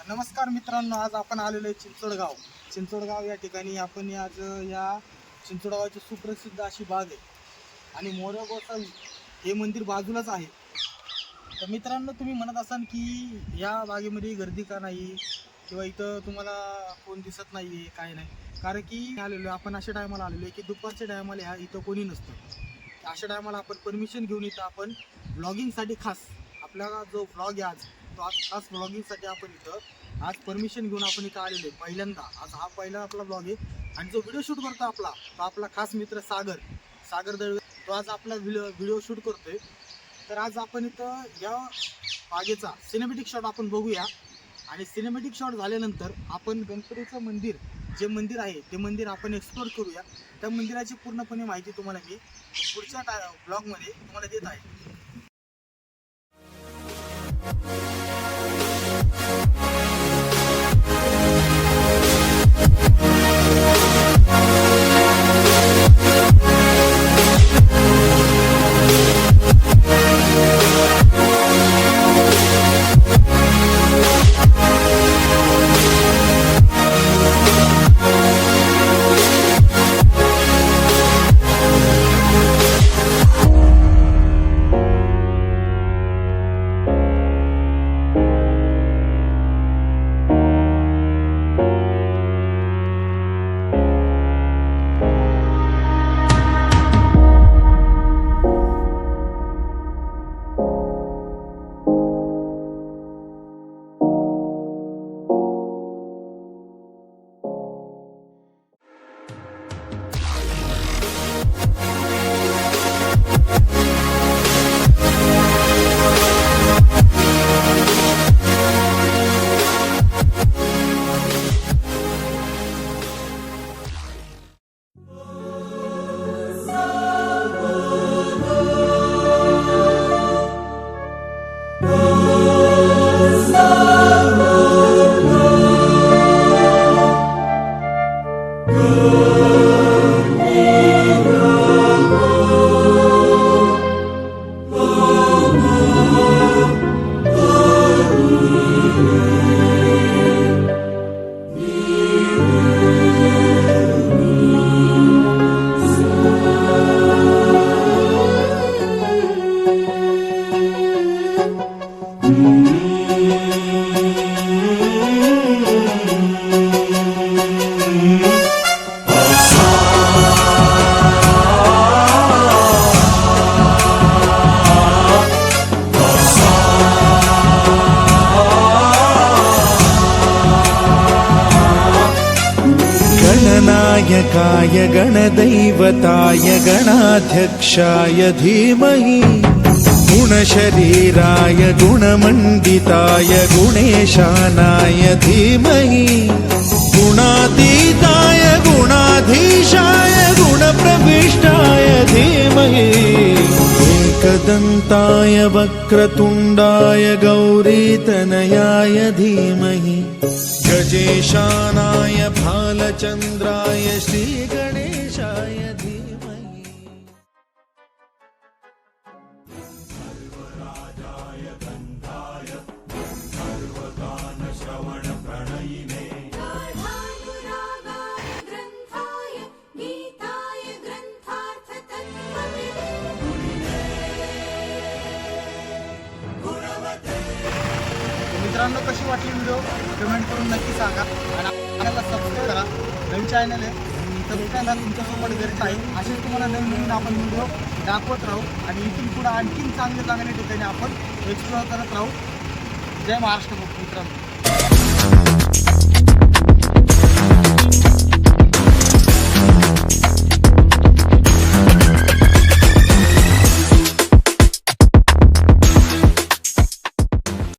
नमस्कार मित्रांनो, आज आपण आलेलो आहे चिंचोडगाव या ठिकाणी. आपण आज या चिंचोडगावची सुप्रसिद्ध अशी बाग आहे आणि मोरया गोसावी हे मंदिर बाजूलाच आहे. तर मित्रांनो, तुम्ही म्हणत असाल की या बागेमध्ये गर्दी का नाही किंवा इथं तुम्हाला कोण दिसत नाही आहे, काय नाही. कारण की आलेलो आपण अशा टायमाला आलेलो आहे की दुपारच्या टायमाला ह्या इथं कोणी नसतं. अशा टायमाला आपण परमिशन घेऊन इथं आपण ब्लॉगिंगसाठी खास आपल्याला जो ब्लॉग आहे आज तो आज खास ब्लॉगिंगसाठी आपण इथं आज परमिशन घेऊन आपण इथं आलेलो आहे. पहिल्यांदा आज हा पहिला आपला ब्लॉग आहे आणि जो व्हिडिओ शूट करतो तो आपला खास मित्र सागर दळवे, तो आज आपला व्हिडिओ शूट करतोय. तर आज आपण इथं या बागेचा सिनेमॅटिक शॉट आपण बघूया आणि सिनेमॅटिक शॉट झाल्यानंतर आपण गणपतीचं मंदिर जे मंदिर आहे ते मंदिर आपण एक्सप्लोर करूया. त्या मंदिराची पूर्णपणे माहिती तुम्हाला मी पुढच्या ब्लॉगमध्ये तुम्हाला देत आहे. गणनायकाय गणदैवताय गणाध्यक्षाय धीमहि गुणशरीराय गुणमण्डिताय गुणेशानाय धीमहि गुणातीताय गुणाधीशाय गुणप्रविष्टाय धीमहि एकदन्ताय वक्रतुण्डाय गौरीतनयाय धीमहि गजेशानाय भालचन्द्राय श्रीगणेशाय धीमहि सर्वराजाय गन्धाय सर्वगानश्रवणप्रणयिने ग्रन्थाय गीताय ग्रन्थार्थतत्त्वविदे मित्रांनो, कशी वाटली व्हिडिओ कमेंट करून नक्की सांगा आणि आपल्याला सबस्क्राईब करा. नवीन चॅनल आहे, सबस्क्राईबला तुमच्यासोबत गरज आहे. असेच तुम्हाला नवीन आपण व्हिडिओ दाखवत राहू आणि इथून पुढे आणखीन चांगल्या ठिकाणी आपण एक्सप्लोअर करत राहू. जय महाराष्ट्र मित्रांनो.